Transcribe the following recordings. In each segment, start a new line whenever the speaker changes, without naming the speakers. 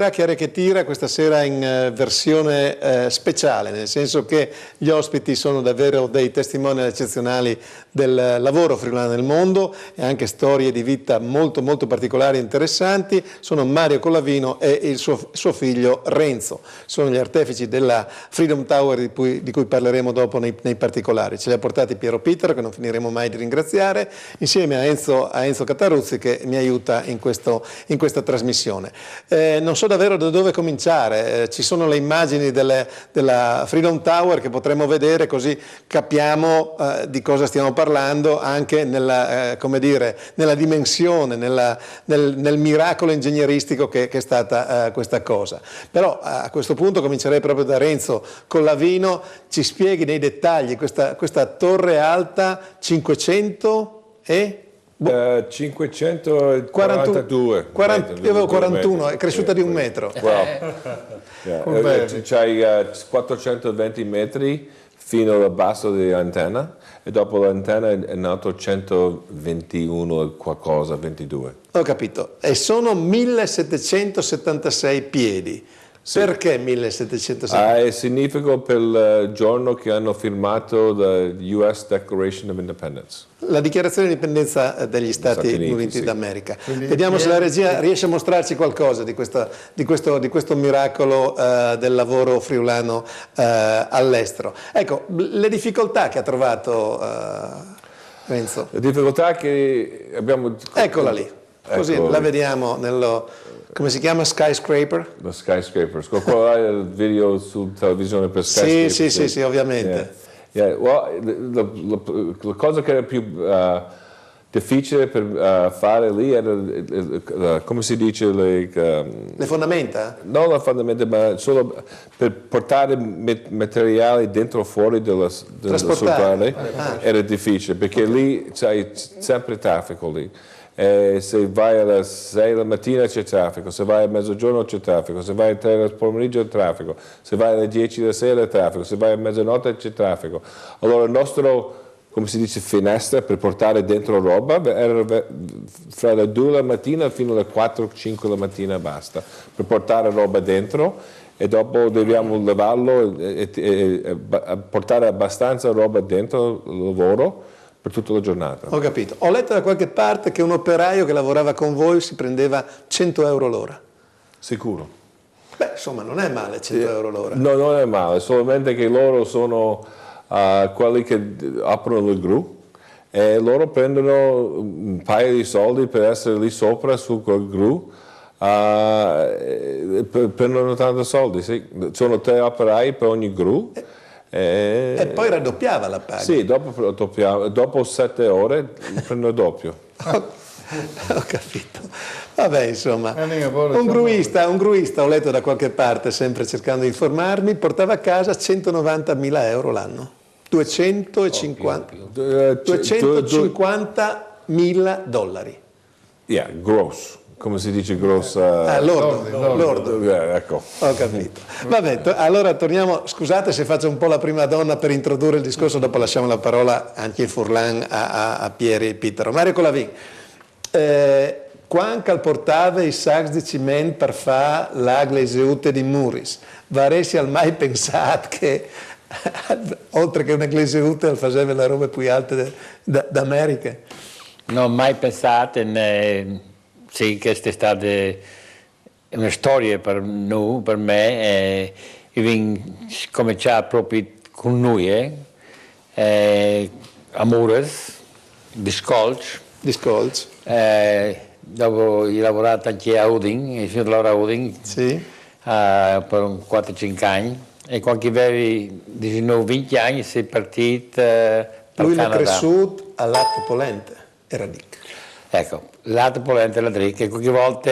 Chiacchiera che tira questa sera in versione speciale, nel senso che gli ospiti sono davvero dei testimoni eccezionali del lavoro friulano nel mondo e anche storie di vita molto molto particolari e interessanti. Sono Mario Collavino e il suo figlio Renzo, sono gli artefici della Freedom Tower di cui parleremo dopo nei particolari. Ce li ha portati Piero Pitero, che non finiremo mai di ringraziare, insieme a Enzo Cataruzzi, che mi aiuta in questa trasmissione. Non so davvero da dove cominciare, ci sono le immagini della Freedom Tower che potremo vedere, così capiamo di cosa stiamo parlando anche nella dimensione, nel miracolo ingegneristico che è stata questa cosa. Però a questo punto comincerei proprio da Renzo Collavino, ci spieghi nei dettagli questa torre alta 500 e...
542
io avevo 41, è cresciuta di un metro.
C'hai 420 metri fino al basso dell'antenna e dopo l'antenna è nato 121 e qualcosa, 22.
Ho capito, e sono 1776 piedi. Sì. Perché 1776?
Significa per il giorno che hanno firmato la US Declaration of Independence.
La dichiarazione di indipendenza degli Stati Uniti d'America. Vediamo se la regia riesce a mostrarci qualcosa di questo miracolo del lavoro friulano all'estero. Ecco, le difficoltà che ha trovato Renzo.
Le difficoltà che abbiamo...
Eccola lì, così la vediamo nello... Come si chiama? Skyscraper?
Lo Skyscraper. Quello è il video su televisione per Skyscraper.
Sì, ovviamente.
La cosa che era più difficile per fare lì era, come si dice,
le fondamenta?
Non le fondamenta, ma solo per portare materiali dentro o fuori della struttura era difficile, perché lì c'è sempre traffico lì. Se vai alle 6 la mattina c'è traffico, se vai a mezzogiorno c'è traffico, se vai alle 3 del pomeriggio c'è traffico, se vai alle 10 della sera c'è traffico, se vai a mezzanotte c'è traffico. Allora il nostro, come si dice, finestra per portare dentro roba era fra le 2 la mattina fino alle 4-5 la mattina basta, per portare roba dentro e dopo dobbiamo levarlo e portare abbastanza roba dentro il lavoro per tutta la giornata.
Ho capito. Ho letto da qualche parte che un operaio che lavorava con voi si prendeva 100 euro l'ora.
Sicuro?
Beh, insomma, non è male 100 euro l'ora.
No, non è male, solamente che loro sono quelli che aprono il gru e loro prendono un paio di soldi per essere lì sopra su quel gru, prendono tanti soldi, sì. Sono 3 operai per ogni gru.
E poi raddoppiava la paga?
Sì, dopo 7 ore prendo il doppio.
Ho capito. Vabbè, insomma, un gruista, ho letto da qualche parte, sempre cercando di informarmi, portava a casa 190.000 euro l'anno. 250.000 dollari.
Yeah, gross. Come si dice gross?
Lordo.
Ecco.
Ho capito. Vabbè, allora torniamo, scusate se faccio un po' la prima donna per introdurre il discorso, dopo lasciamo la parola anche in Furlan a Pieri Pitero. Mario Collavin, quan cal portava i sacs di ciment per fare la glesiute di Muris, varesi al mai pensato che oltre che una glesiute faceva le robe più alte d'America?
Non mai pensato, sì, questa è stata una storia per noi, per me, io cominciato proprio con noi, a Mures, di Scolch. Dopo ho lavorato anche a Udine, ho finito di lavorare a Udine per 4-5 anni e quando avevo 19-20 anni si è partito per
Lui
Canada.
Lui è cresciuto a Latte Polente, era lì.
Ecco, latte polente la dricca, e qualche volta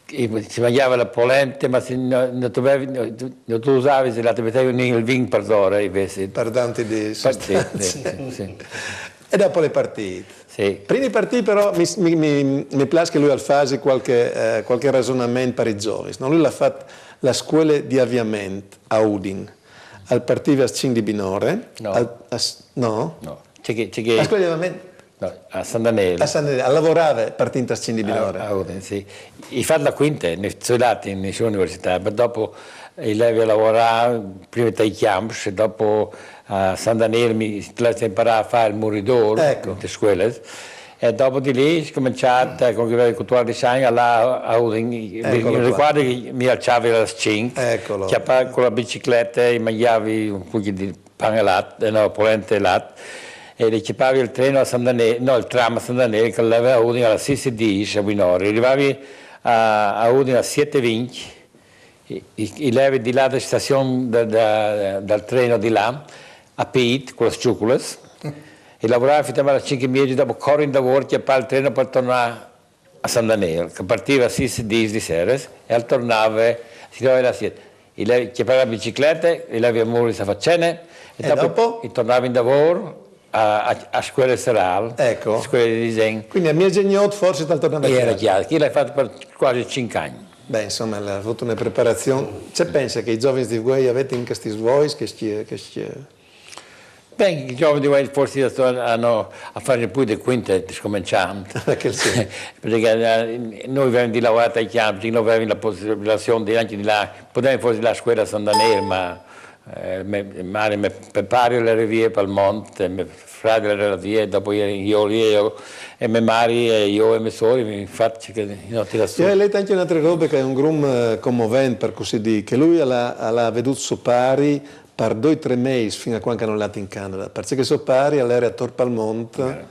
si mangiava la polente, ma non tu usavi se la mettevano il vino per d'ora invece.
Per tanti di sostanze.
Sì.
E dopo le partite.
Sì.
Prima di partire però mi piace che lui ha fatto qualche ragionamento per i giovani. No? Lui ha fatto la scuola di avviamento a Udine, al partire a Cin di Binore.
No.
No?
No. C'è
la scuola di avviamento?
No, a San Daniele.
A San Daniele, lavorava partita scindibile.
Sì. Ho fatto la quinta, sono andato in università, ma dopo ho lavorato prima ai campi, dopo a San Daniele mi ho imparato a fare il muridore, le scuole, e dopo di lì ho cominciato con il 14 anni a Udine. Mi ricordo che mi alzavo alle 5, con la bicicletta e mangiavi un po' di pane e latte, no, polente e latte. E ricevavi il treno a San Daniele, no, il tram a San Daniele che andava a Udine alle 6:10 a Winori. Arrivavi a Udine alle 7:20 e levi di là dalla stazione dal treno di là a Piet con le cioccolate e lavoravi fino alle 5:30, dopo corri in lavoro, chiappare il treno per tornare a San Daniele, che partiva alle 6:10 di sera e tornava, si trovava alle 7. E chiappava la bicicletta e levi a Muri a facene e dopo tornava in lavoro a scuola serale, scuola di disegno.
Quindi a mia gegnot forse ti tornava a casa.
Era chiaro, che l'hai fatto per quasi 5 anni.
Beh, insomma, ha avuto una preparazione. C'è pensa che i giovani di voi avete in questi vuoi
Beh, i giovani di voi forse hanno a fare più di quinte scominciando.
Perché
noi avevamo di lavorare ai campi, noi avevamo la possibilità anche di là, potevamo forse la scuola a San Daniele, ma mi preparo le rivie per il monte, mi fratello le rivie, dopo io e mia madre e io e mie sorelle, infatti che non ti lascio.
Io ho letto anche un'altra roba che è un grum commovente, per così dire, che lui ha veduto suo pari per 2 o 3 mesi fino a quando non è andato in Canada, perché suo pari all'era a Torpalmont.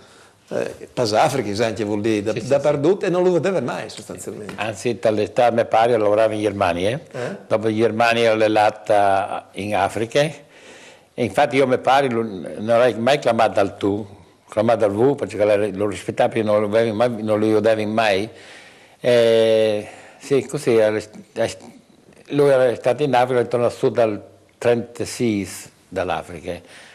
Pasafrica, anche vuol dire, da perdute e non lo vedeva mai sostanzialmente.
Anzi, dall'età mio padre lavorava in Germania, dopo in Germania l'ho andata in Africa e infatti io mio padre non l'ho mai chiamato al tu, chiamato al vu perché lo rispettavo e non lo vedevo mai. Sì, così, lui era stato in Africa e è tornato su dal 36 dall'Africa.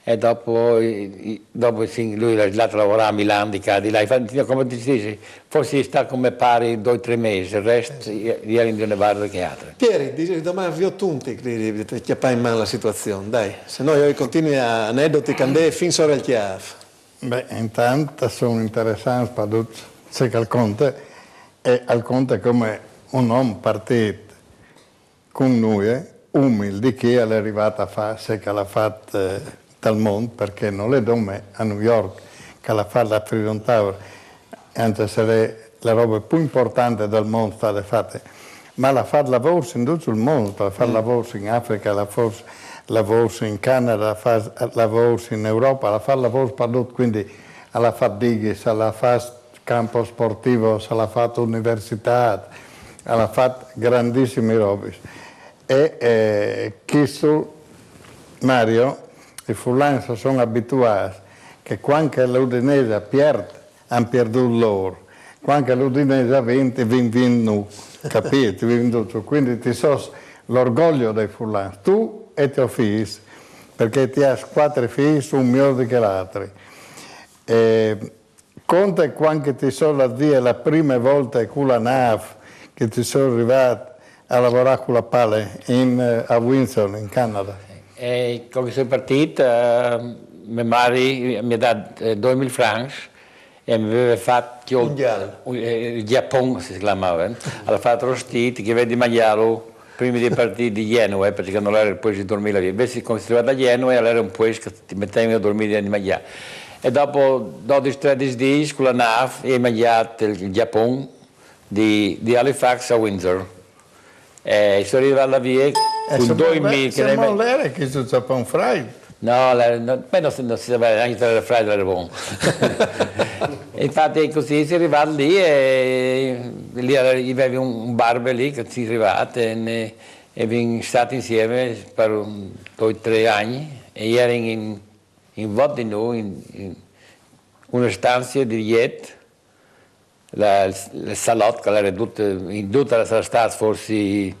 E dopo lui è andato a lavorare a Milano di là, come ti dici, forse sta come pari 2 o 3 mesi, il resto ieri in una barra che altro.
Pieri, dici domani vi ho tutti che chiappai in mano la situazione, dai, se no io continui a aneddoti candè fin sopra il chiaf.
Beh, intanto sono interessanti per tutti, c'è che al Conte, e al Conte come un uomo partito con noi, umile, che è arrivato a fare, se che l'ha fatto dal mondo, perché non le donne a New York che la fa la Freedom Tower, anche se le robe più importanti del mondo state fatte, ma la fa lavoro in tutto il mondo, la fa lavoro in Africa, la fa lavoro in Canada, la fa lavoro in Europa, la fa lavoro per tutto, quindi la fa dighi, la fa campo sportivo, la fa università, la fa grandissime robe. E questo Mario, i fulani si sono abituati che quando l'Udinese perde, hanno perduto loro. Quando l'Udinese ha vinto, vinto noi, capite? Quindi ti so l'orgoglio dei fulani. Tu e tuo figlio, perché ti hai 4 figli, sono migliori che gli altri. Conta quando ti sono la prima volta con la nave che ti sono arrivato a lavorare con la palla a Windsor, in Canada.
E quando sono partito, mia madre mi ha dato 2000 francs e mi aveva fatto il Giappone, si chiamava, aveva fatto rostiti che vedi mangiarlo prima di partire di Genova, perché non era poi si dormiva lì. Invece quando si arrivava da Genova era un paese che ti mettevano a dormire di mangiare. E dopo 12-13 giorni con la nave ho mangiato il Giappone di Halifax a Windsor. E sono arrivato alla via con 2000
che non era che si Giappone freddo.
No, non si sapeva neanche se era freddo era buono. Infatti così si è arrivato lì e lì aveva un bar lì che si è arrivato e abbiamo stato insieme per 2 o 3 anni e ero in volta di noi in una stanza di Viet, il salotto che era in tutta la stanza forse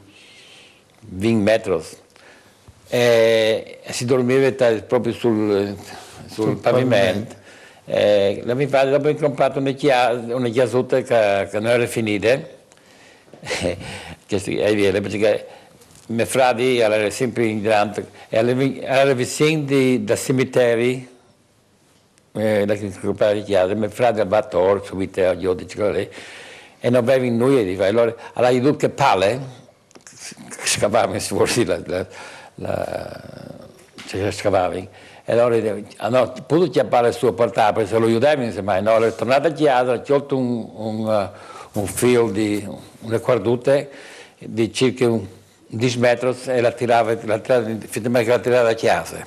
20 metri. E si dormiva proprio sul pavimento. La mia padre dopo ha comprato una chiasuta che non era finita, perché mio fratello era sempre in grande, era vicino dal cimitero la chiesa, mio fratello va a Tor, subito a giudice, e non avevo nulla di fare. Allora io che palle, scavavano fuori scavavano. E allora hanno potuto chiappare il suo portale, se lo aiutavano, ma no, è tornato a chiesa, ha tolto un filo di una cordute di circa 10 metri e la tirava finalmente la tirava a chiesa.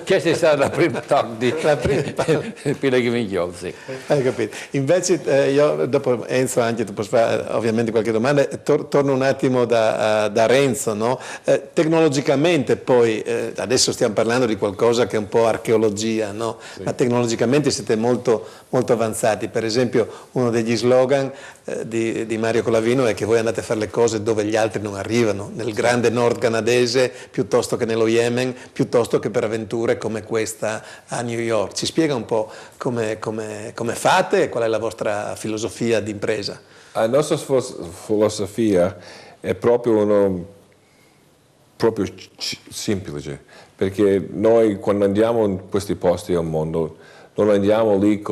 Questa è stata la prima tocca di Pino Ghivignolo, sì.
Hai capito. Invece io dopo Enzo anche ti posso fare ovviamente qualche domanda, torno un attimo da Renzo, no? Tecnologicamente poi, adesso stiamo parlando di qualcosa che è un po' archeologia, no? Sì. Ma tecnologicamente siete molto, molto avanzati. Per esempio uno degli slogan di Mario Collavino è che voi andate a fare le cose dove gli altri non arrivano, nel grande nord canadese piuttosto che nello Yemen, piuttosto che per avventure come questa a New York. Ci spiega un po' come fate e qual è la vostra filosofia di impresa?
La nostra filosofia è proprio semplice, perché noi quando andiamo in questi posti al mondo non andiamo lì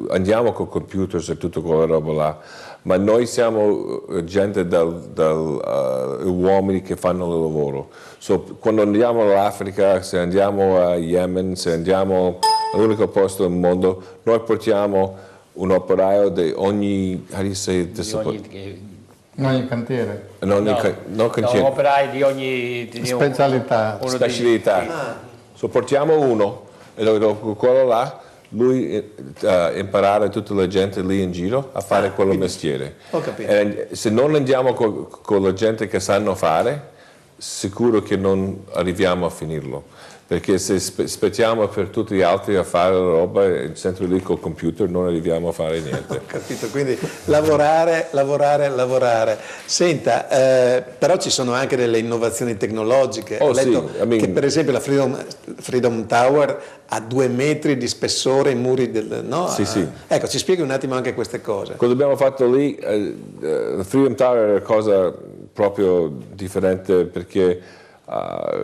andiamo con computer e tutta quella roba là, ma noi siamo gente uomini che fanno il lavoro. So, quando andiamo all'Africa, se andiamo a Yemen, se andiamo all'unico posto al mondo, noi portiamo un operaio di ogni
cantiere.
Un operaio di ogni
specialità.
So, portiamo uno e dopo quello là lui imparare tutta la gente lì in giro a fare quello mestiere.
Ho capito.
Se non andiamo con la gente che sanno fare, sicuro che non arriviamo a finirlo, perché se aspettiamo per tutti gli altri a fare la roba e sempre lì col computer non arriviamo a fare niente.
Ho capito, quindi lavorare. Senta, però ci sono anche delle innovazioni tecnologiche. Ho letto che per esempio la Freedom Tower ha 2 metri di spessore, i muri no?
Sì.
Ecco, ci spieghi un attimo anche queste cose.
Quello abbiamo fatto lì, la Freedom Tower è una cosa proprio differente, perché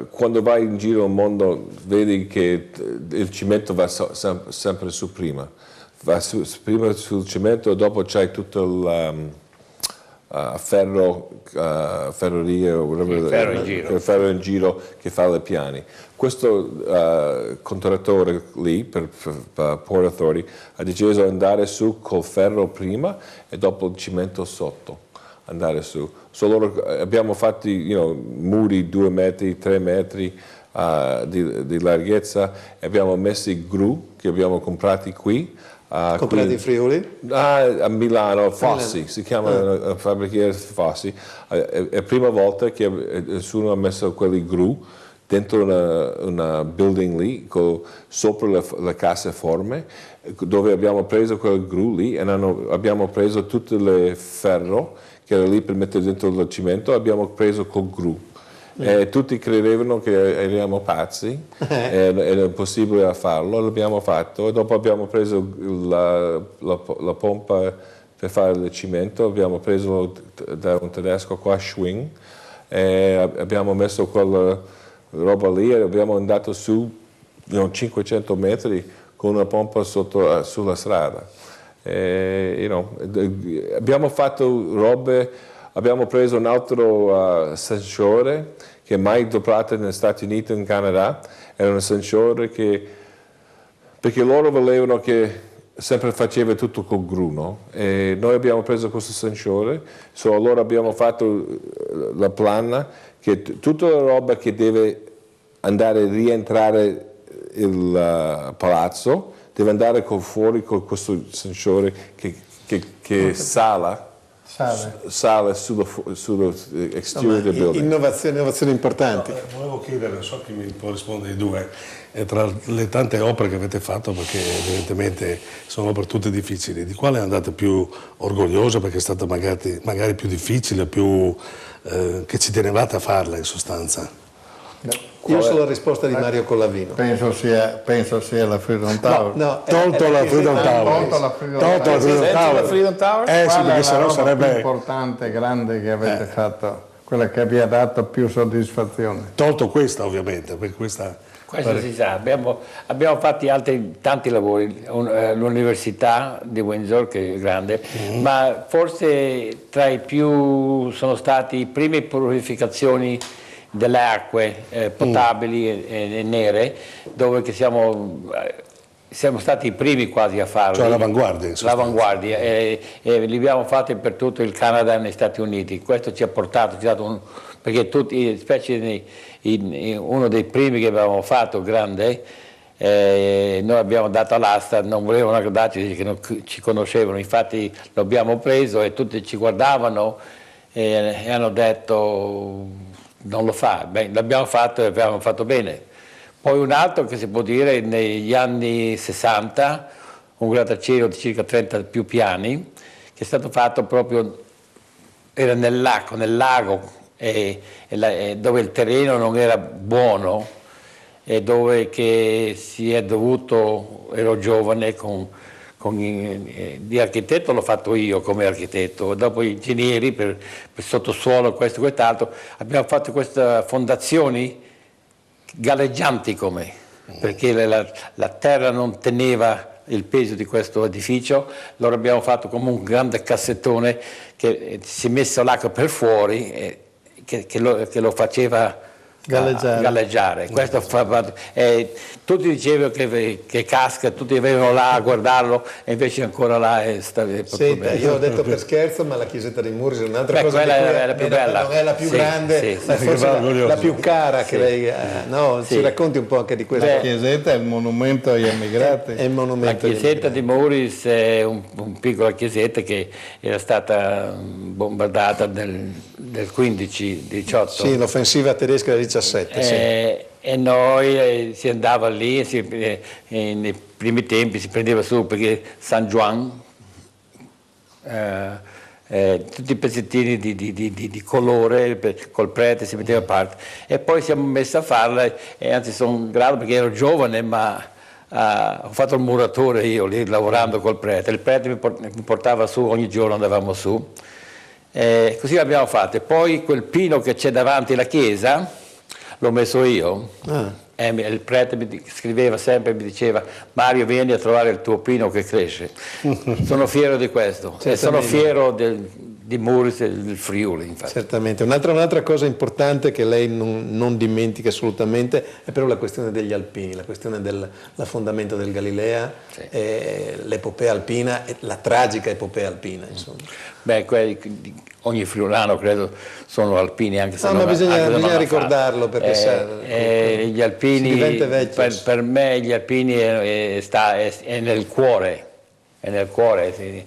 quando vai in giro al mondo vedi che il cemento va sempre su prima. Va prima sul cemento e dopo c'hai tutto il ferro in giro che fa le piani. Questo contatore lì per Port Authority ha deciso di andare su col ferro prima e dopo il cemento sotto. Andare su. Abbiamo fatto muri 2 metri, 3 metri di larghezza e abbiamo messo i gru che abbiamo comprati qui.
Comprati in Friuli?
A Milano, Fossi, si chiama fabbrica Fossi. È la prima volta che nessuno ha messo quelli gru dentro una building lì, sopra le casseforme, dove abbiamo preso quel gru lì e abbiamo preso tutte le ferro che era lì per mettere dentro il cemento, abbiamo preso col gru. Tutti credevano che eravamo pazzi, era impossibile a farlo, l'abbiamo fatto e dopo abbiamo preso la pompa per fare il cemento, abbiamo preso da un tedesco qua, Schwing, e abbiamo messo quella roba lì e abbiamo andato su 500 metri con una pompa sulla strada. Abbiamo fatto robe, abbiamo preso un altro sensore che mai doprato negli Stati Uniti e in Canada, era un sensore perché loro volevano che sempre faceva tutto col gru, no? E noi abbiamo preso questo sensore, allora abbiamo fatto la plana che tutta la roba che deve rientrare il palazzo deve andare fuori con questo sensore che sale sull'exterior del building.
Innovazioni importanti.
Volevo chiedere, so che mi può rispondere di due, tra le tante opere che avete fatto, perché evidentemente sono opere tutte difficili, di quale andate più orgogliosa perché è stata magari più difficile, che ci tenevate a farla in sostanza?
Io so la risposta di Mario Collavino.
Penso sia la Freedom Tower.
Tolto la Freedom Tower.
Tolto la Freedom Tower.
Freedom Tower?
Sì, perché sennò sarebbe più importante, grande che avete fatto. quella che vi ha dato più soddisfazione?
Tolto questa ovviamente, per questa...
Questo si sa, abbiamo fatti tanti lavori, l'Università di Windsor che è grande, ma forse tra i più sono stati i primi purificazioni delle acque potabili e nere, dove che siamo stati i primi quasi a farlo.
Cioè l'avanguardia.
L'avanguardia, e li abbiamo fatti per tutto il Canada e negli Stati Uniti. Questo ci ha dato perché tutti, specie uno dei primi che avevamo fatto, grande, noi abbiamo dato all'asta, non volevano darci che non ci conoscevano, infatti lo abbiamo preso e tutti ci guardavano e hanno detto non lo fa, beh, l'abbiamo fatto e abbiamo fatto bene. Poi un altro che si può dire, negli anni 60, un grattacielo di circa 30 più piani, che è stato fatto proprio, era nel lago, dove il terreno non era buono e dove che si è dovuto, ero giovane, di architetto l'ho fatto io come architetto, dopo gli ingegneri per sottosuolo, questo e quest'altro, abbiamo fatto queste fondazioni galleggianti perché la terra non teneva il peso di questo edificio, allora abbiamo fatto come un grande cassettone che si è messo l'acqua per fuori che lo faceva galleggiare. Questo tutti dicevano che casca, tutti venivano là a guardarlo e invece ancora là
Senta, io ho detto per scherzo, ma la chiesetta di Murri è un'altra cosa
quella è la più bella.
Non è la più grande, ma forse la più cara che lei no, ci racconti un po' anche di questa.
La chiesetta è il monumento agli emigrati.
È il monumento
la chiesetta di Murris è un piccola chiesetta che era stata bombardata nel 15-18.
Sì, l'offensiva tedesca del 17.
E noi si andava lì, nei primi tempi si prendeva su perché San Juan, tutti i pezzettini di colore col prete si metteva a parte, e poi siamo messi a farla, e anzi sono grato perché ero giovane, ma ho fatto il muratore io lì lavorando col prete, il prete mi portava su ogni giorno, andavamo su, così l'abbiamo fatto. E poi quel pino che c'è davanti alla chiesa l'ho messo io, e il prete mi scriveva sempre, mi diceva: Mario, vieni a trovare il tuo pino che cresce. Sono fiero di questo, e sono fiero di Murris e del Friuli, infatti.
Certamente. Un'altra cosa importante che lei non dimentica assolutamente è però la questione degli alpini, la questione dell'affondamento del Galilea, l'epopea alpina, la tragica epopea alpina, insomma.
Beh, ogni friulano credo sono alpini, anche se
ma bisogna ricordarlo, perché
gli alpini,
si diventa vecchi.
Per me gli alpini è nel cuore, sì.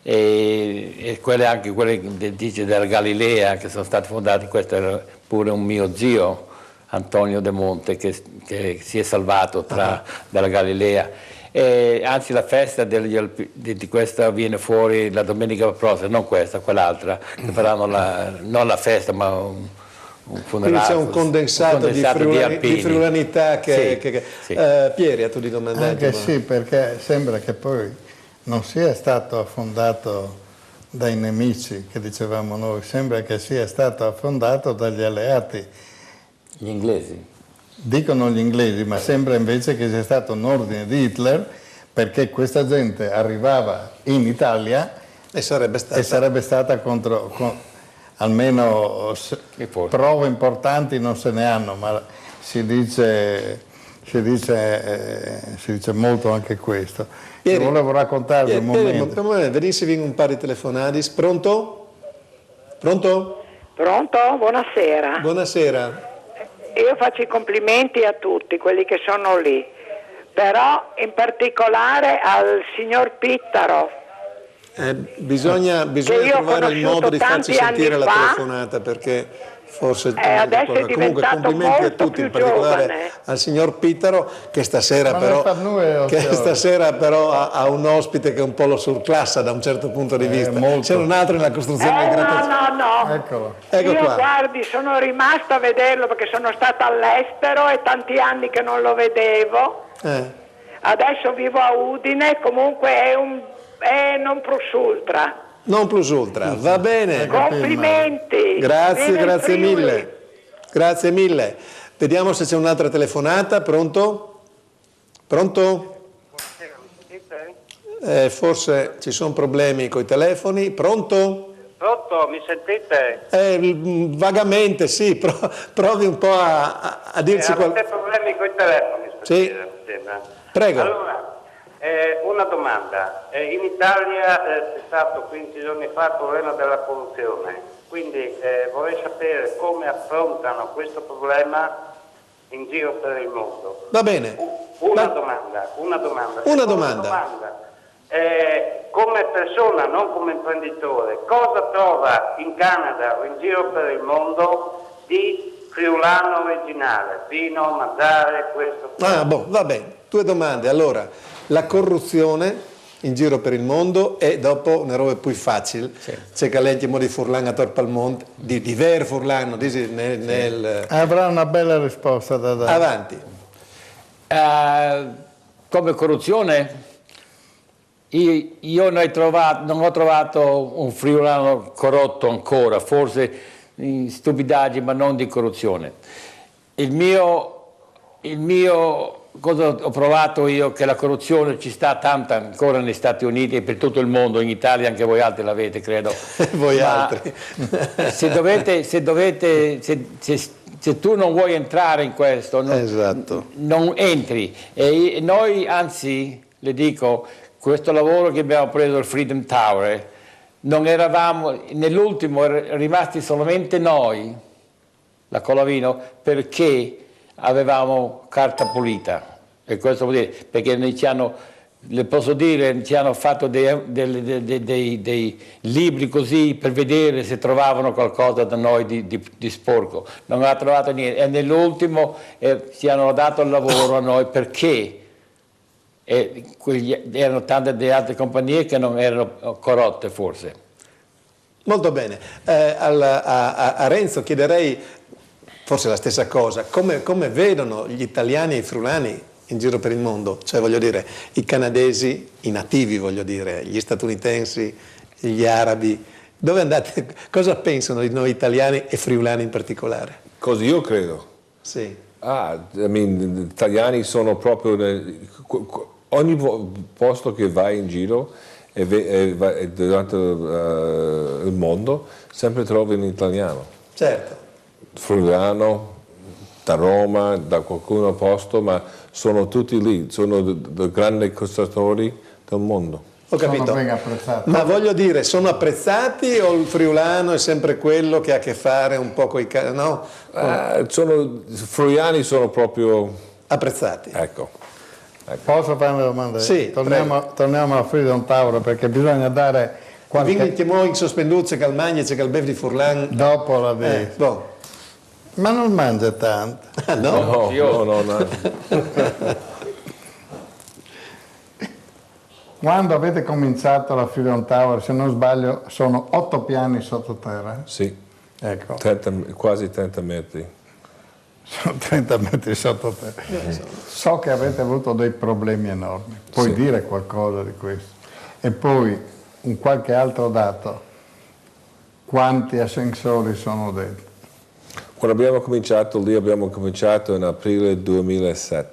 E anche quelle che dice della Galilea che sono stati fondati, questo era pure un mio zio, Antonio De Monte, che si è salvato dalla Galilea. Anzi, la festa di questa viene fuori la domenica prossima, non questa, quell'altra, che faranno non la festa ma un funerale.
Quindi c'è un condensato di friulanità che
sì.
Pieri, a tu di domandare.
Anche sì, perché sembra che poi non sia stato affondato dai nemici, che dicevamo noi, sembra che sia stato affondato dagli alleati.
Gli inglesi.
Dicono gli inglesi, ma sembra invece che sia stato un ordine di Hitler, perché questa gente arrivava in Italia
e sarebbe
stata almeno prove importanti non se ne hanno, ma si dice molto anche questo.
Pieri,
volevo raccontarvi un momento.
Venisse un paio di telefonati. Pronto? Pronto?
Pronto? Buonasera.
Buonasera.
Io faccio i complimenti a tutti quelli che sono lì, però in particolare al signor Pittaro.
Bisogna trovare il modo di farci sentire la telefonata, perché forse
adesso è
comunque complimenti a tutti, in particolare al signor Pittaro, che stasera però ha un ospite che un po' lo surclassa da un certo punto di vista. C'era un altro nella costruzione del grattacielo.
No.
Eccolo.
Ecco
Io
qua.
guardi, sono rimasta a vederlo perché sono stata all'estero e tanti anni che non lo vedevo. Adesso vivo a Udine, comunque è non plus ultra.
Non plus ultra, va bene.
Complimenti.
Grazie,
Viva il
grazie
Friuli.
mille. Grazie mille. Vediamo se c'è un'altra telefonata. Pronto? Pronto? Forse ci sono problemi con i telefoni. Pronto?
Pronto, mi sentite?
Vagamente, sì. Provi un po' a dirci
Avete problemi con i telefoni?
Sì. Prego.
Allora, una domanda. In Italia c'è stato 15 giorni fa il problema della corruzione, quindi vorrei sapere come affrontano questo problema in giro per il mondo.
Va bene.
Una domanda.
Una domanda.
Come persona, non come imprenditore, cosa trova in Canada o in giro per il mondo di friulano originale? Vino, mangiare, questo?
Va bene. 2 domande. Allora, la corruzione in giro per il mondo e dopo una roba più facile. Sì. C'è che leggiamo di Furlan a Torpalmont, di ver Furlano,
Avrà una bella risposta da dare.
Avanti.
Come corruzione? Io non ho trovato un friulano corrotto ancora, forse in stupidaggine, ma non di corruzione. Il mio cosa ho provato io? Che la corruzione ci sta tanta ancora negli Stati Uniti e per tutto il mondo, in Italia anche voi altri l'avete, credo.
Altri.
Se tu non vuoi entrare in questo, non entri. E noi, anzi, le dico, questo lavoro che abbiamo preso il Freedom Tower, non eravamo, nell'ultimo rimasti solamente noi, la Colavino, perché avevamo carta pulita. E questo vuol dire, perché noi le posso dire, ci hanno fatto dei libri così per vedere se trovavano qualcosa da noi di sporco. Non ha trovato niente. E nell'ultimo ci hanno dato il lavoro a noi perché erano tante di altre compagnie che non erano corrotte forse.
Molto bene. A Renzo chiederei forse la stessa cosa. Come vedono gli italiani e i friulani in giro per il mondo? Cioè, voglio dire, i canadesi, i nativi, voglio dire, gli statunitensi, gli arabi. Dove andate? Cosa pensano di noi italiani e friulani in particolare?
Cosa io credo?
Sì.
Gli italiani sono proprio... ogni posto che vai in giro e durante il mondo sempre trovi un italiano.
Certo.
Friulano, da Roma, da qualcuno posto, ma sono tutti lì, sono dei grandi costruttori del mondo.
Ho capito.
Sono ben apprezzati.
Ma voglio dire, sono apprezzati o il friulano è sempre quello che ha a che fare un po' con i... no?
I friulani sono proprio...
apprezzati.
Ecco.
Posso fare una domanda?
Sì,
torniamo a Freedom Tower perché bisogna dare qualche...
Quindi chiamo in sospenduzze che al Magna c'è che al Bev di Furlan...
Dopo la vedi. Ma non mangia tanto.
No.
Quando avete cominciato la Freedom Tower, se non sbaglio, sono 8 piani sottoterra?
Sì,
ecco.
quasi 30 metri.
Sono 30 metri sottoterra. So che avete avuto dei problemi enormi. Puoi dire qualcosa di questo? E poi, un qualche altro dato, quanti ascensori sono dentro?
Quando abbiamo cominciato lì, abbiamo cominciato in aprile 2007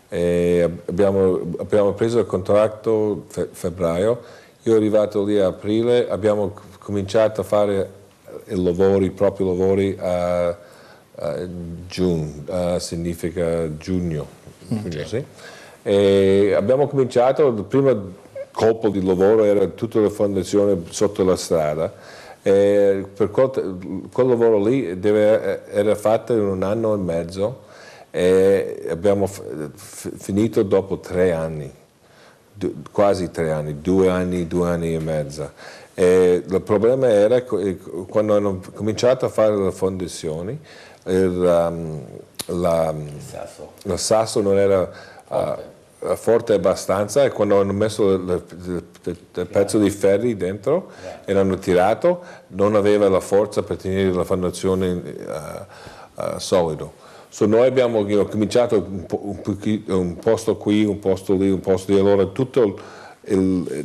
e abbiamo preso il contratto febbraio. Io arrivato lì a aprile, abbiamo cominciato a fare i propri lavori a giugno, significa giugno. Sì. E abbiamo cominciato, il primo colpo di lavoro era tutta la fondazione sotto la strada. Per quel lavoro lì era fatto in 1 anno e mezzo e abbiamo finito dopo 3 anni, quasi 3 anni, 2 anni e mezzo. E il problema era quando hanno cominciato a fare le fondazioni, il sasso non era forte abbastanza e quando hanno messo il pezzo di ferri dentro e l'hanno tirato non aveva la forza per tenere la fondazione solido. So noi abbiamo cominciato un posto qui, un posto lì, un posto lì, allora tutto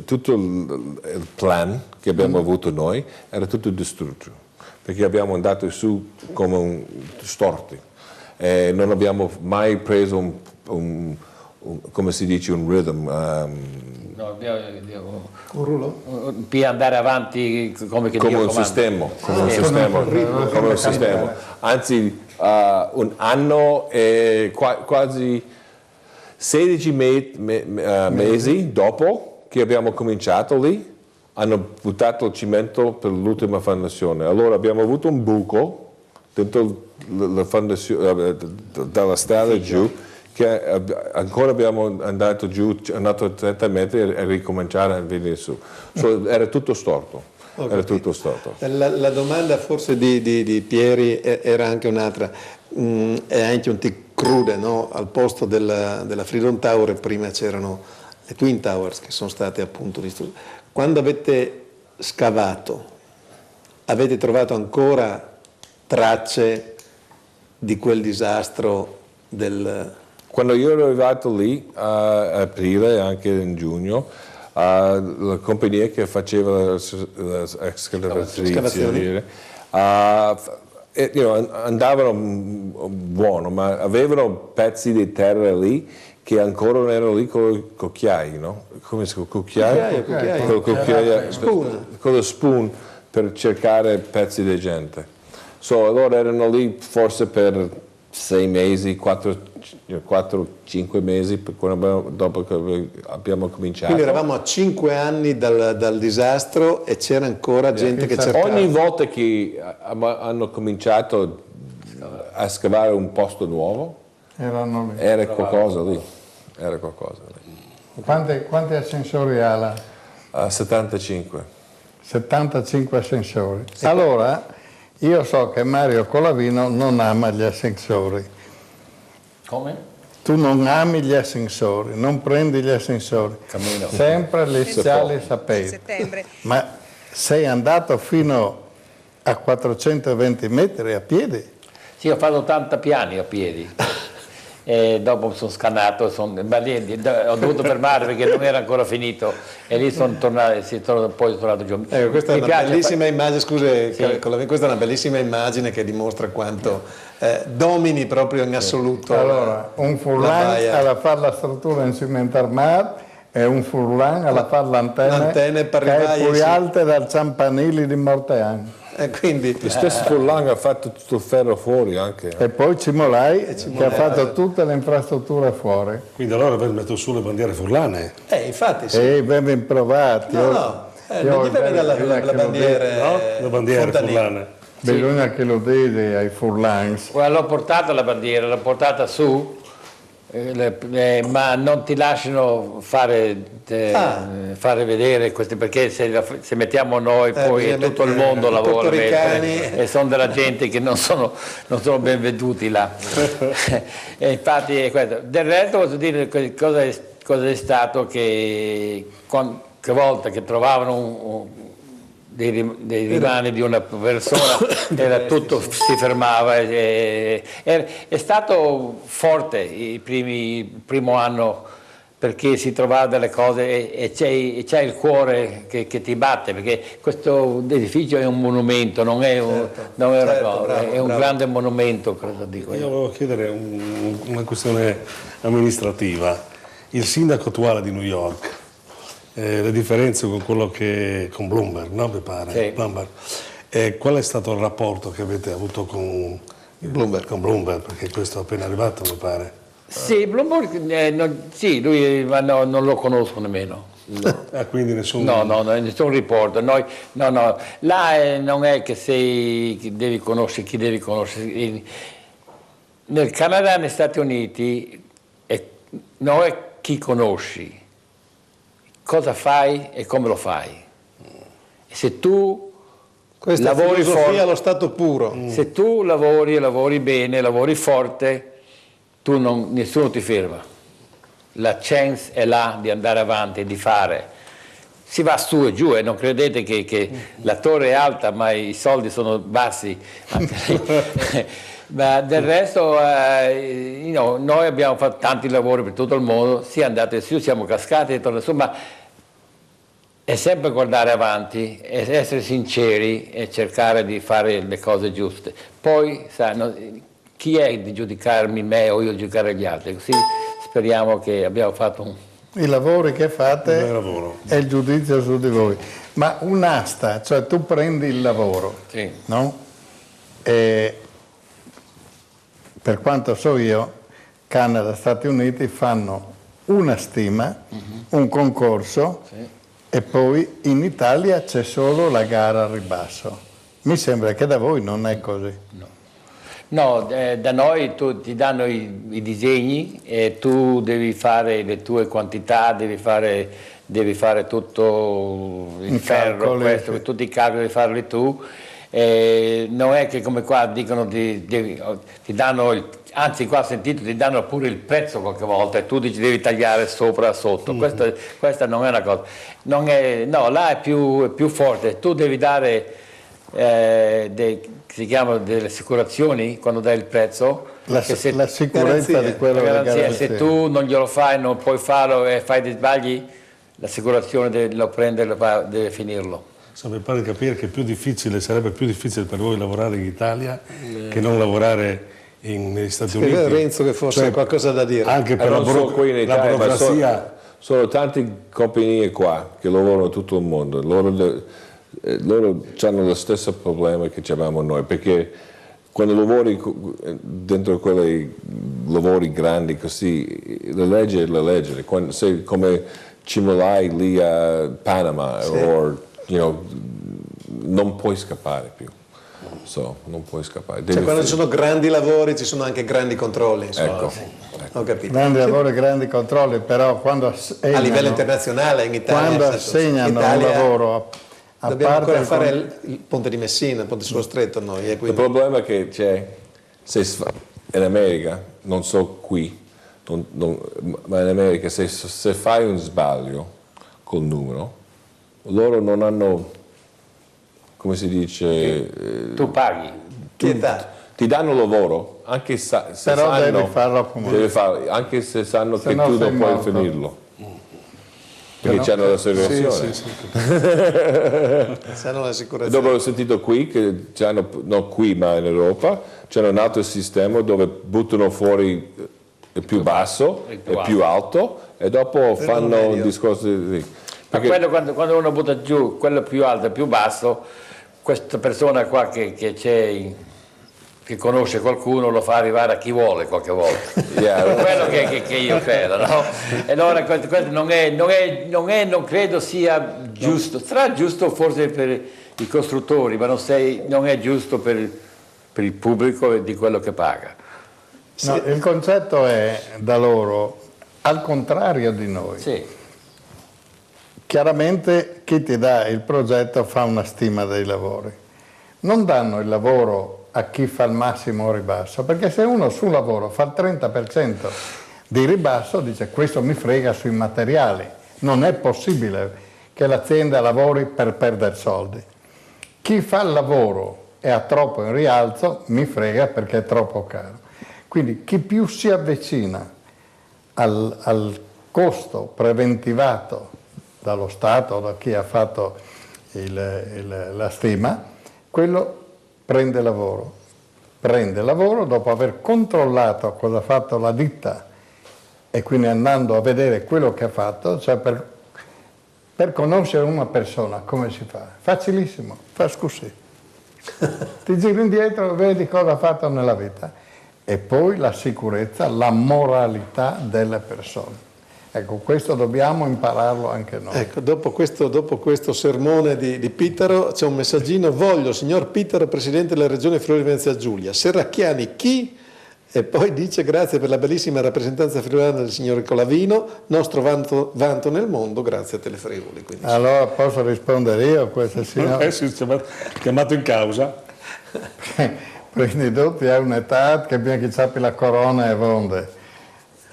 tutto il plan che abbiamo avuto noi era tutto distrutto, perché abbiamo andato su come storti. Non abbiamo mai preso come si dice, un rhythm.
Un rullo?
Per andare avanti come
un sistema. Come un sistema. Anzi, un anno e quasi 16 mesi dopo che abbiamo cominciato lì, hanno buttato il cemento per l'ultima fondazione. Allora abbiamo avuto un buco dentro la fondazione, dalla strada giù, che ancora abbiamo andato giù, andato 30 metri e ricominciare a venire su. Era tutto storto. Era tutto storto.
La domanda forse di Pieri era anche un'altra, è anche un tic crude, no? Al posto della Freedom Tower prima c'erano le Twin Towers che sono state appunto distrutte. Quando avete scavato, avete trovato ancora tracce di quel disastro del...
Quando io ero arrivato lì a aprile, anche in giugno, la compagnia che faceva le escavazioni andavano buono, ma avevano pezzi di terra lì che ancora non erano lì con i cucchiai, no? Come si chiama? Cucchiaio? Con lo spoon per cercare pezzi di gente. Allora erano lì forse per 6 mesi, 4-5 mesi dopo che abbiamo cominciato.
Quindi eravamo a 5 anni dal disastro e c'era ancora gente che cercava.
Ogni volta che hanno cominciato a scavare un posto nuovo, era qualcosa lì.
Quanti ascensori ha la?
75.
75 ascensori. Allora, io so che Mario Colavino non ama gli ascensori.
Come?
Tu non ami gli ascensori, non prendi gli ascensori.
Cammino.
Sempre le scale sapete.
Settembre.
Ma sei andato fino a 420 metri a piedi?
Sì, ho fatto 80 piani a piedi. E dopo sono scannato, ho dovuto fermare perché non era ancora finito e lì sono tornato, poi sono tornato giù.
Questa è una bellissima immagine, scusi, sì. Questa è una bellissima immagine che dimostra quanto domini proprio in assoluto.
Allora, un furlan alla fare la struttura in cemento armato e un furlan alla fare l'antenne che è più alta dal Ciampanilli di Morteano.
Quindi
lo stesso Furlan ha fatto tutto il ferro fuori anche.
E poi Cimolai che ha fatto tutte le infrastrutture fuori.
Quindi allora aver messo su le bandiere furlane?
Infatti sì.
Ben provati.
Non gli vede la bandiera,
no? Le bandiere furlane.
Bisogna che lo dici ai Furlans.
L'ho portata la bandiera, l'ho portata su, ma non ti lasciano fare vedere questi, perché se mettiamo noi poi tutto il mondo lavora e sono della gente che non sono ben veduti là. E infatti è questo. Del resto posso dire cosa è stato che volta che trovavano dei rimani di una persona era tutto, si fermava, è stato forte il primo anno perché si trovava delle cose e c'è il cuore che ti batte, perché questo edificio è un monumento, non è una cosa, è un grande monumento, cosa dico io.
Io volevo chiedere una questione amministrativa. Il sindaco attuale di New York, le differenze con quello con Bloomberg, no? Mi pare.
Sì.
Bloomberg. Qual è stato il rapporto che avete avuto con Bloomberg? Perché questo è appena arrivato, mi pare.
Sì, Bloomberg, sì, lui non lo conosco nemmeno.
No. Quindi nessun...
No, nessun report. Là non è che devi conoscere chi devi conoscere. Nel Canada e negli Stati Uniti non è chi conosci, cosa fai e come lo fai. Se tu
questa
lavori
filosofia allo stato puro.
Se tu lavori bene, lavori forte, nessuno ti ferma. La chance è là di andare avanti, di fare. Si va su e giù e non credete che la torre è alta ma i soldi sono bassi. Ma del resto noi abbiamo fatto tanti lavori per tutto il mondo, si è andato su, siamo cascati e tornato su, ma è sempre guardare avanti, essere sinceri e cercare di fare le cose giuste. Poi, sai, chi è di giudicarmi me o io giudicare gli altri? Così speriamo che abbiamo fatto
i lavori che fate e il giudizio su di voi. Ma un'asta, cioè tu prendi il lavoro,
sì,
no? E per quanto so io, Canada e Stati Uniti fanno una stima, un concorso, sì, e poi in Italia c'è solo la gara al ribasso. Mi sembra che da voi non è così.
No. No, da noi ti danno i disegni e tu devi fare le tue quantità, devi fare tutto il ferro, questo, tutti i calcoli devi farli tu. Non è che come qua dicono ti danno, anzi qua ho sentito ti danno pure il prezzo qualche volta e tu dici devi tagliare sopra sotto. Questa non è una cosa, no, là è più forte, tu devi dare si chiamano delle assicurazioni quando dai il prezzo,
la sicurezza di quello che garanzia.
Se tu non glielo fai, non puoi farlo e fai dei sbagli, l'assicurazione lo prende e deve finirlo.
Mi pare di capire che sarebbe più difficile per voi lavorare in Italia che non lavorare negli Stati Uniti.
Renzo che forse ha qualcosa da dire.
Anche per
non solo qui in Italia,
burocrazia.
Sono tante compagnie qua che lavorano tutto il mondo. Loro hanno lo stesso problema che abbiamo noi, perché quando lavori dentro quei lavori grandi così, la legge è la legge. Se come Cimolai lì a Panama, sì, non puoi scappare più. Non puoi scappare.
Quando ci sono grandi lavori ci sono anche grandi controlli.
Ecco.
Ho capito.
Grandi lavori, grandi controlli, però quando
a livello internazionale in Italia.
Quando assegnano un lavoro
dobbiamo ancora fare il ponte di Messina, il ponte sullo stretto noi.
Il problema è che c'è, in America, non so qui, ma in America se fai un sbaglio col numero, loro non hanno, come si dice...
Tu paghi.
Ti danno lavoro, anche se
però
sanno...
devi farlo comunque.
Anche se sanno che tu non puoi finirlo. Perché c'hanno l'assicurazione.
Sì.
C'hanno l'assicurazione.
Dopo ho sentito qui che c'hanno, non qui ma in Europa, c'è un altro sistema dove buttano fuori il più basso e più alto e dopo fanno un discorso di...
Ma quello quando uno butta giù quello più alto e più basso, questa persona qua che conosce qualcuno lo fa arrivare a chi vuole qualche volta. È quello che io credo, no? E allora questo non credo sia giusto. Sarà giusto forse per i costruttori, ma non è giusto per il pubblico e di quello che paga.
No, il concetto è da loro al contrario di noi.
Sì.
Chiaramente chi ti dà il progetto fa una stima dei lavori. Non danno il lavoro a chi fa il massimo ribasso, perché se uno sul lavoro fa il 30% di ribasso dice questo mi frega sui materiali, non è possibile che l'azienda lavori per perdere soldi. Chi fa il lavoro e ha troppo in rialzo mi frega perché è troppo caro. Quindi chi più si avvicina al costo preventivato dallo Stato o da chi ha fatto la stima, quello prende lavoro dopo aver controllato cosa ha fatto la ditta e quindi andando a vedere quello che ha fatto, cioè per conoscere una persona come si fa? Facilissimo, fa così. Ti giri indietro e vedi cosa ha fatto nella vita e poi la sicurezza, la moralità delle persone. Ecco, questo dobbiamo impararlo anche noi.
Ecco, dopo questo sermone di Pitaro c'è un messaggino: voglio, signor Pitaro, Presidente della Regione Friuli Venezia Giulia, Serracchiani chi? E poi dice grazie per la bellissima rappresentanza friulana del signor Colavino, nostro vanto nel mondo, grazie a Telefriuli. Quindi,
allora posso rispondere io a questo signore?
Sì, chiamato in causa.
Prima di tutto hai un'età che bisogna che sappi la corona e vonde.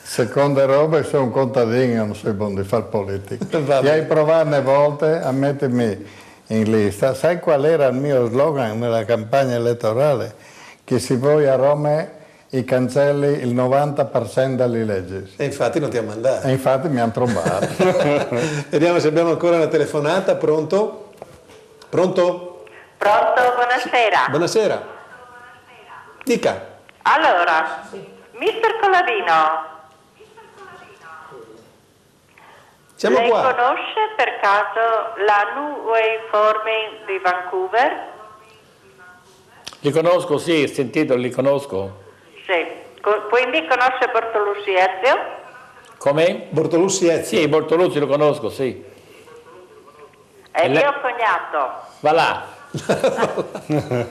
Seconde robe, sono un contadino, non sei buono di fare politica. Ti hai provato volte a mettermi in lista. Sai qual era il mio slogan nella campagna elettorale? Che se vuoi a Roma e cancelli il 90% delle leggi.
E infatti non ti ha mandato.
E infatti mi hanno trovato.
Vediamo se abbiamo ancora una telefonata. Pronto? Pronto?
Pronto, buonasera.
Buonasera. Dica.
Allora, Mister Colavino,
Siamo
lei
qua.
conosce per caso la New Way Forming di Vancouver?
Li conosco, sì, sentito, li conosco.
Sì. Quindi conosce Bortolussi Ezio?
Come?
Bortolussi Ezio.
Sì, Bortolussi lo conosco, sì.
È mio cognato.
Va là.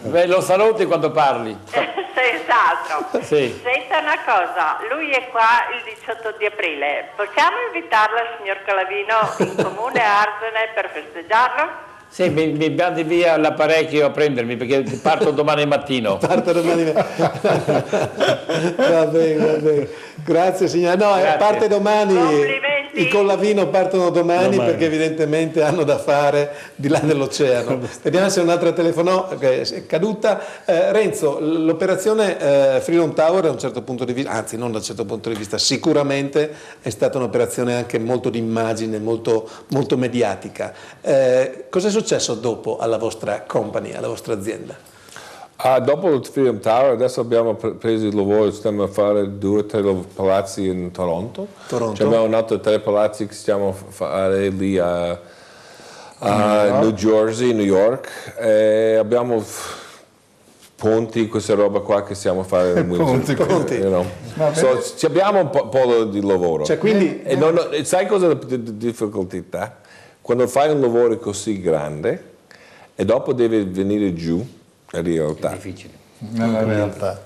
Beh, lo saluti quando parli.
Senz'altro.
Sì.
Senta una cosa, lui è qua il 18 di aprile. Possiamo invitarlo, signor Colavino, in comune a Arzene per festeggiarlo?
Sì, mi mandi via l'apparecchio a prendermi perché parto domani mattino.
Parto domani. Va bene. Grazie signora. No,
Grazie.
parte domani.
Complimenti.
I Collavino partono domani perché evidentemente hanno da fare di là dell'oceano. Vediamo se un'altra telefonò che è caduta. Renzo, l'operazione Freedom Tower da un certo punto di vista, anzi non da un certo punto di vista, sicuramente è stata un'operazione anche molto di immagine, molto mediatica. Cosa è successo dopo alla vostra company, alla vostra azienda?
Dopo il Freedom Tower adesso abbiamo preso il lavoro, stiamo a fare 2 o 3 palazzi in Toronto. Abbiamo un altro 3 palazzi che stiamo a fare lì a New Jersey, New York. E abbiamo ponti, questa roba qua che stiamo a fare.
Ponti.
You know. Abbiamo un po' di lavoro.
Cioè, quindi,
sai cosa è la difficoltà? Quando fai un lavoro così grande e dopo devi venire giù, è realtà.
È difficile.
Nella realtà.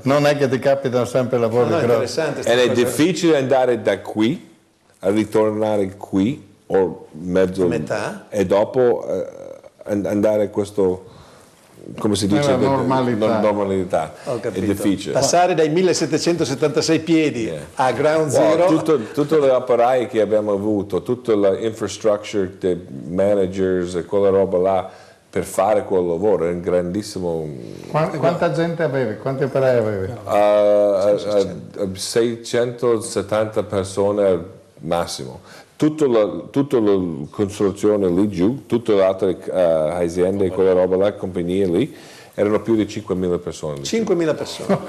Non è che ti capitano sempre lavori grossi.
interessante.
Ed è difficile andare da qui a ritornare qui o mezzo
metà
e dopo andare a questo, come si dice, normalità. È difficile.
Passare dai 1776 piedi a ground zero.
Tutte le operaie che abbiamo avuto, tutta l'infrastructure dei managers e quella roba là per fare quel lavoro, è un grandissimo.
Quanta gente avevi? Quanti operai avevi?
670 persone al massimo. Tutta la costruzione lì giù, tutte le altre aziende, quella roba là, compagnie lì, erano più di 5.000 persone.
5.000 persone.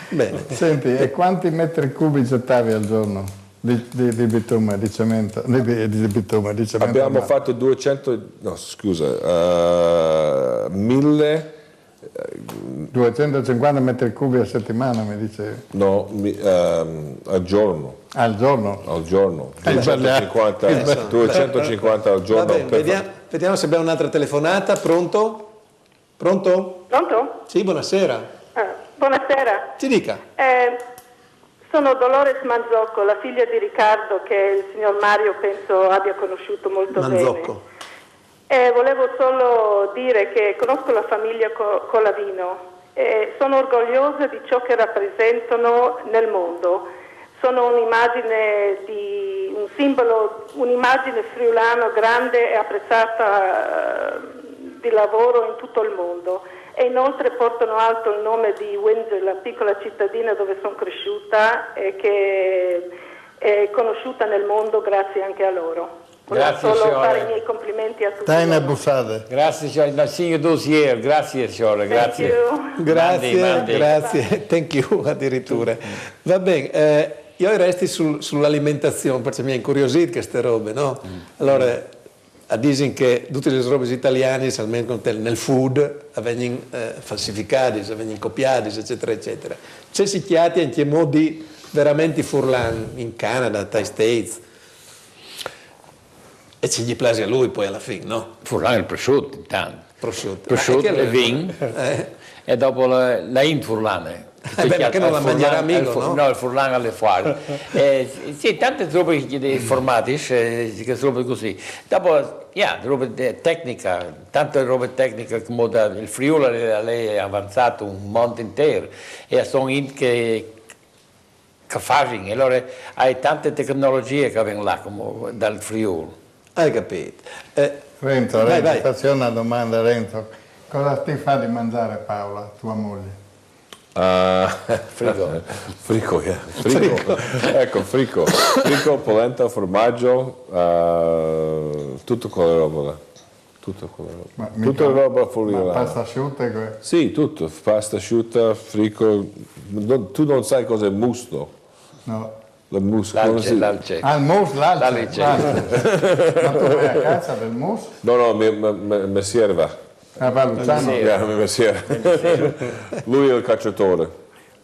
Bene.
Senti, e quanti metri cubi gettavi al giorno? Di bitume, di cemento, di bitume, di cemento.
Abbiamo fatto
250 metri cubi a settimana, mi dicevi?
No, al giorno.
Al giorno?
Al giorno. 250 al giorno.
Vabbè, vediamo se abbiamo un'altra telefonata. Pronto? Pronto?
Pronto?
Sì, buonasera.
Buonasera.
Ci dica.
Sono Dolores Manzocco, la figlia di Riccardo che il signor Mario penso abbia conosciuto molto
Manzocco.
bene. Volevo solo dire che conosco la famiglia Colavino e sono orgogliosa di ciò che rappresentano nel mondo. Sono un'immagine un simbolo, un'immagine friulano grande e apprezzata di lavoro in tutto il mondo. E inoltre portano alto il nome di Windsor, la piccola cittadina dove sono cresciuta e che è conosciuta nel mondo grazie anche a loro. Volevo solo fare i miei complimenti a tutti.
Grazie, signora. See you this year. Grazie, signora. Grazie.
Grazie. Thank you addirittura. Va bene, io resti sull'alimentazione, perché mi ha incuriosito queste robe, no? Allora, dicono che tutte le robe italiane, almeno nel food, vengono falsificate, vengono copiate, eccetera, eccetera. C'è si chiati anche modi veramente furlan in Canada, nei States, e ci gli piace a lui poi alla fine, no?
Furlan il prosciutto, intanto.
Prosciutto
e vin, e dopo la infurlane.
Perché non la mangerà mica, no?
No, il furlan alle fuori. Sì, tante robe informatiche, che robe così. Dopo, robe tecnica, tante robe tecniche come il Friuli lei è avanzato un mondo intero e sono che fanno, e allora hai tante tecnologie che vengono là, come dal Friuli.
Hai capito.
Renzo, faccio una domanda, Renzo. Cosa ti fa di mangiare Paola, tua moglie?
Frico. Ecco, frico, polenta, formaggio, tutto quella roba là. Tutta roba fuori là.
Pasta asciutta?
Sì, tutto, pasta asciutta, frico. Tu non sai cos'è musto?
No.
La mousse.
L'alce.
Ah, il mousse, l'alce. Ma tu vai a casa del mousse?
No, mi serva.
Va Luciano?
Mi serva. Lui è il cacciatore.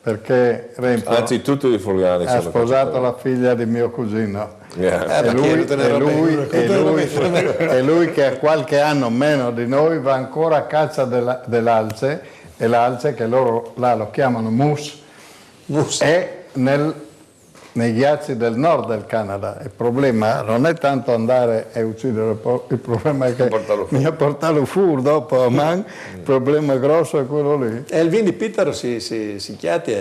Perché Renzo
anzi tutti i friulani
ha sposato la figlia di mio cugino.
Yeah.
E lui che ha qualche anno meno di noi va ancora a caccia dell'alce, e l'alce che loro là lo chiamano mousse. È nei ghiacci del nord del Canada. Il problema non è tanto andare e uccidere il problema è che mi portarlo fuori dopo, ma il problema grosso è quello lì.
E il vino di Pittaro si chiati?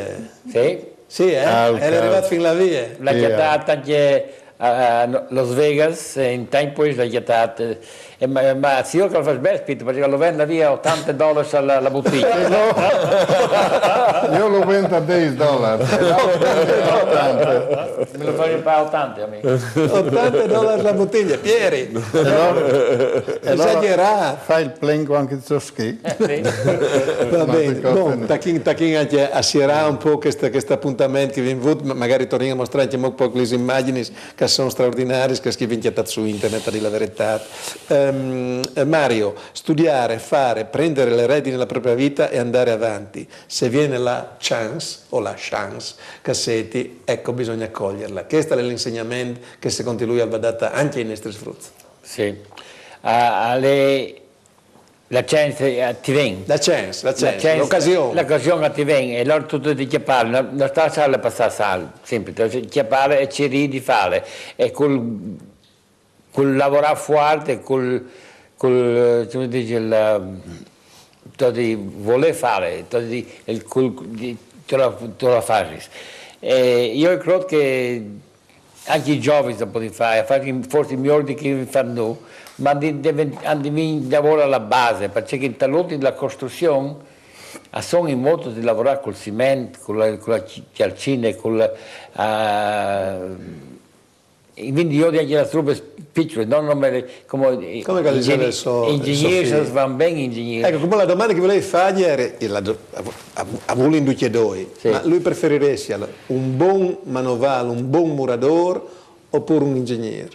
Sì.
Sì, è arrivato fin là via.
L'ha chiatata anche a Las Vegas, in tempo l'ha chiatata. Ma se io che lo faccio bene, perché lo vendo via $80 alla bottiglia.
Io lo vendo a $10.
Me lo fai per 80, amico.
$80 la bottiglia, Pieri. Esagerato.
Fai il plengo anche su ski.
Sì.
Va bene. Tachin anche assierà un po' questo appuntamento che vi invito, magari torniamo a mostrare anche un po' le immagini che sono straordinarie, che scrivono su internet, a dire la verità. Mario, studiare, fare, prendere le redini della propria vita e andare avanti. Se viene la chance o la chance, Cassetti, ecco, bisogna coglierla. Questo è l'insegnamento che secondo lui va data anche ai nostri sfrutti.
Sì. La chance ti viene.
La chance, l'occasione.
L'occasione ti viene e allora tutto di chiappare, non sta a passare sale, semplice, chiappare e ci ridi fare. E col lavorare forte, come dice, di voler fare, tu la fai. Io credo che anche i giovani lo possono fare forse meglio di che fanno, ma devono lavorare alla base, perché i talenti della costruzione sono in modo di lavorare col cemento, con la calcina, quindi io anche le truppe piccole, non come ingegneri vanno bene ingegneri.
Ecco, come la domanda che volevi fare a voi due, sì. Ma lui preferirebbe un buon manovale, un buon murador oppure un ingegnere?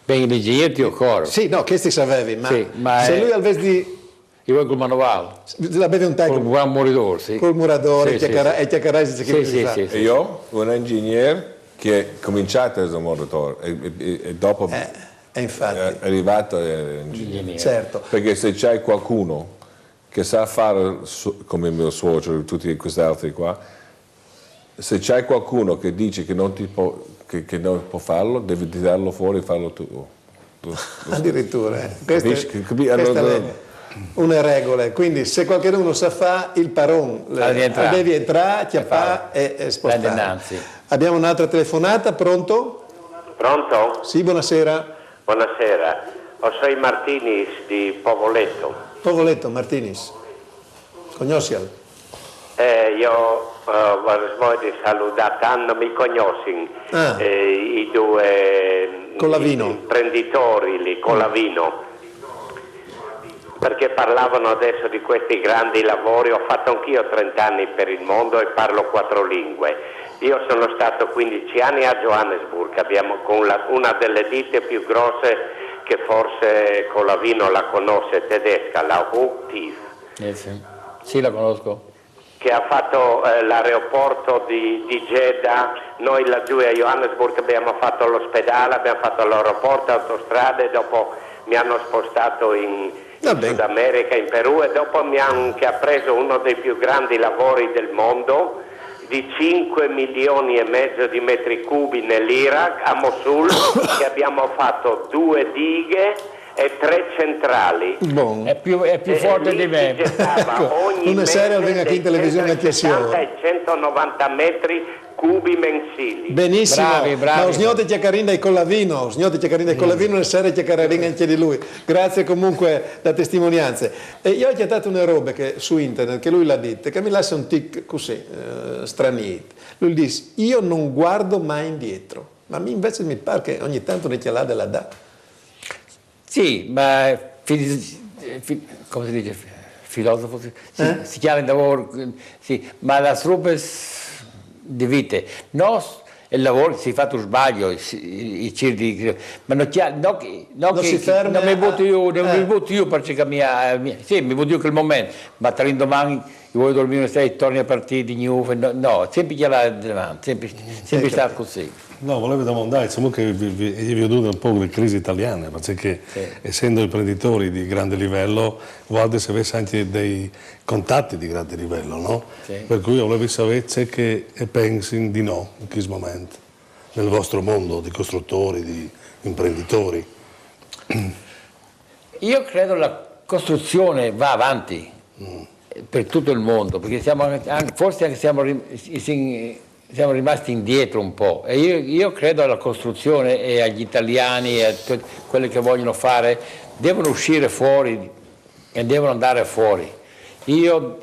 Beh, l'ingegnere ti occorre.
Sì, no, questi sapevi, ma, sì, ma se lui al invece di...
Io voglio col manovale.
L'avete un tecnico?
Col buon murador, sì.
Col muradore,
sì,
e chiacchierare
sì.
E io, un ingegnere che è cominciato as un muratore e dopo
infatti.
È arrivato ingegnere.
Certo.
Perché se c'è qualcuno che sa fare, come il mio suocero e tutti questi altri qua, se c'è qualcuno che dice che non può farlo, devi tirarlo fuori e farlo tu.
Addirittura. Queste una regola, quindi se qualcuno sa fa il paron, devi entrare, chiappare e spostare. Abbiamo un'altra telefonata, pronto?
Pronto?
Sì, buonasera.
Buonasera, sono Martinis di Povoletto.
Povoletto, Martinis. Conoscial?
Io voglio salutare, non mi conoscono i due imprenditori lì, con la vino. Perché parlavano adesso di questi grandi lavori, ho fatto anch'io 30 anni per il mondo e parlo 4 lingue. Io sono stato 15 anni a Johannesburg, abbiamo con una delle ditte più grosse che forse Colavino la conosce, tedesca, la Hochtief.
Sì, la conosco.
Che ha fatto l'aeroporto di Jeddah, noi laggiù a Johannesburg abbiamo fatto l'ospedale, abbiamo fatto l'aeroporto, autostrade, dopo mi hanno spostato in Sud America, in Perù, e dopo mi hanno anche preso uno dei più grandi lavori del mondo di 5,5 milioni di metri cubi nell'Iraq, a Mosul, che abbiamo fatto 2 dighe e 3 centrali.
Bon.
È più forte di me.
Una sera venga qui in televisione anche a
70 e 190 metri cubi mensili.
Benissimo,
bravi.
ma usniote Chiacarinda e Collavino, una sera Chiacarinda anche di lui. Grazie comunque da testimonianze. E io ho chiamato una roba che su internet, che lui l'ha detta, che mi lascia un tic così, stranito. Lui dice, io non guardo mai indietro, ma a me invece mi pare che ogni tanto ne chiala della da.
Sì, ma come si dice? Filosofo? Sì, si chiama il lavoro, sì, ma la strupes di vite. No, il lavoro si fa tu sbaglio, i cirdi, ma non
si ferma.
Non mi butto io perché sì, mi butto io quel momento, ma tra domani vuoi dormire e torni a partire di nuovo, no, sempre davanti, sempre sta così.
No, volevo domandare, insomma, che vi ho detto un po' le crisi italiane, perché essendo imprenditori di grande livello, guarda se avesse anche dei contatti di grande livello, no? Sì. Per cui volevo sapere se che pensi di no in questo momento, nel vostro mondo di costruttori, di imprenditori.
Io credo la costruzione va avanti per tutto il mondo, perché forse siamo rimasti indietro un po', e io credo alla costruzione e agli italiani e a quelli che vogliono fare, devono uscire fuori e devono andare fuori. Io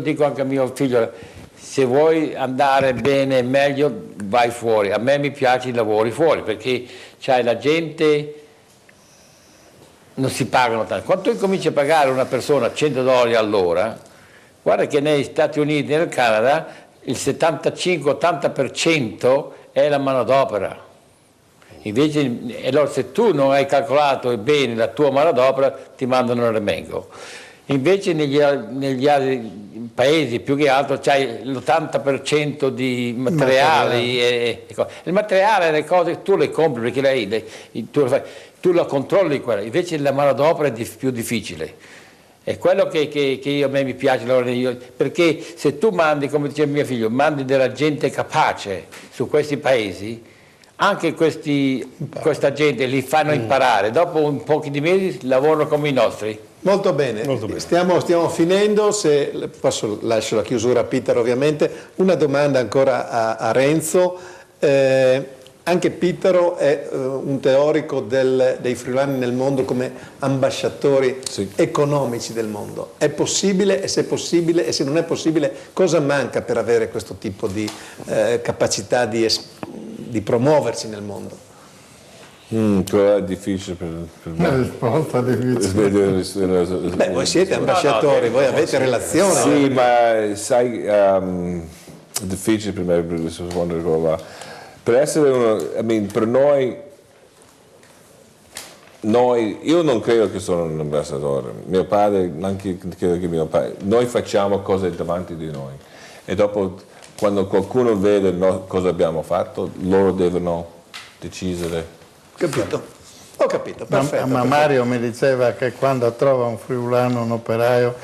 dico anche a mio figlio, se vuoi andare bene, meglio, vai fuori. A me mi piace i lavori fuori, perché la gente non si pagano tanto. Quando tu cominci a pagare una persona $100 all'ora, guarda che negli Stati Uniti e nel Canada il 75-80% è la manodopera. Invece, allora, se tu non hai calcolato bene la tua manodopera, ti mandano il remengo. Invece negli altri paesi più che altro c'hai l'80% di materiali. Il materiale, le cose tu le compri perché tu la controlli quella, invece la manodopera è più difficile. È quello che a me mi piace, perché se tu mandi, come diceva mio figlio, mandi della gente capace su questi paesi, anche questa gente li fanno imparare, dopo un pochi di mesi lavorano come i nostri.
Molto bene. Stiamo finendo, lascio la chiusura a Peter ovviamente. Una domanda ancora a Renzo. Anche Pittaro è un teorico dei friulani nel mondo come ambasciatori economici del mondo. È possibile? E se è possibile, e se non è possibile, cosa manca per avere questo tipo di capacità di promuoversi nel mondo?
Quello è difficile per me.
La risposta è difficile.
Beh, voi siete ambasciatori, voi avete relazioni.
Sì, ma sai, è difficile per me per rispondere quello là. Per essere per noi, io non credo che sono un ambasciatore, mio padre, neanche credo che mio padre, noi facciamo cose davanti di noi e dopo quando qualcuno vede cosa abbiamo fatto, loro devono decidere.
Capito? Ho capito, perfetto.
Ma Mario mi diceva che quando trova un friulano, un operaio,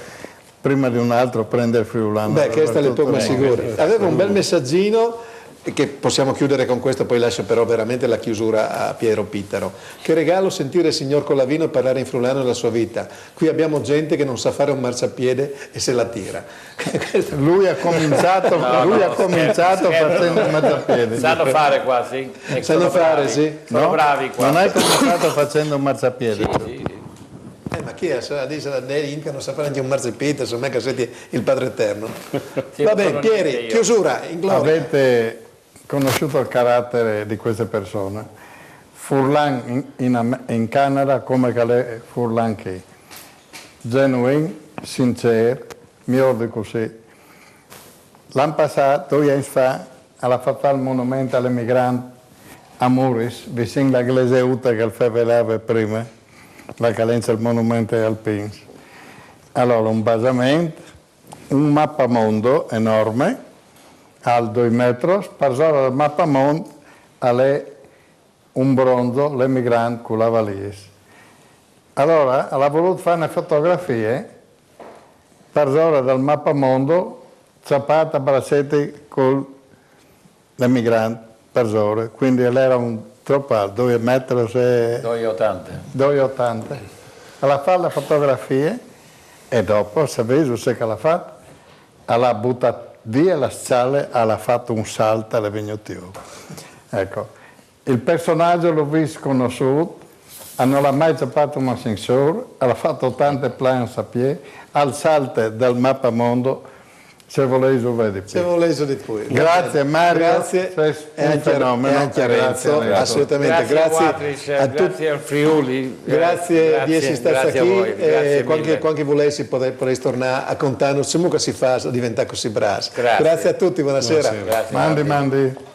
prima di un altro prende il friulano.
Beh, questa è poco sicura. Aveva un bel messaggino che possiamo chiudere con questo, poi lascio però veramente la chiusura a Piero Pittaro. Che regalo sentire il signor Collavino parlare in friulano della sua vita. Qui abbiamo gente che non sa fare un marciapiede e se la tira.
Lui ha cominciato, facendo il marciapiede.
Sanno fare qua, sì.
Sanno fare, sì.
Sono bravi qua.
Non hai cominciato facendo un marciapiede.
Sì.
Ma chi è? Dice da Dei che non sa fare anche un marciapiede, insomma che siete il Padre Eterno. Va bene, Pieri, chiusura, in gloria.
Avete conosciuto il carattere di queste persone. Furlan in Canada come che Furlan che genuino, sincero, miglior di così. L'anno passato, 2 anni fa, alla fatto il monumento all'emigrante a Muris, vicino alla Gleseuta che il fevelava prima, la calenza del monumento alpino. Allora, un basamento, un mappamondo enorme, al 2 metri, per ora il mappamondo è un bronzo, l'emigrante con la valise. Allora, ha voluto fare una fotografia per ora del mappamondo, zappata a braccetti con l'emigrante per ora. Quindi era un troppo alto, 2 metri e...
2,80.
2,80. Ha fatto le fotografie e dopo, sapete che l'ha fatto? Ha buttato via la scale, ha fatto un salto alle vignotiove. Ecco, il personaggio l'ho visto conosciuto, non l'ha mai fatto un ascensore, ha fatto tante plans a piedi, al salto del mappamondo, se volete di più.
Se volete di più.
Grazie Mario,
grazie
è un fenomeno.
Anche a Renzo, assolutamente.
Grazie a tutti, grazie al Friuli.
Grazie di essere stati qui.
Quando
volessi potrei tornare a contarci come si fa a diventare così bravi. Grazie a tutti, buonasera.
Grazie.
Mandi.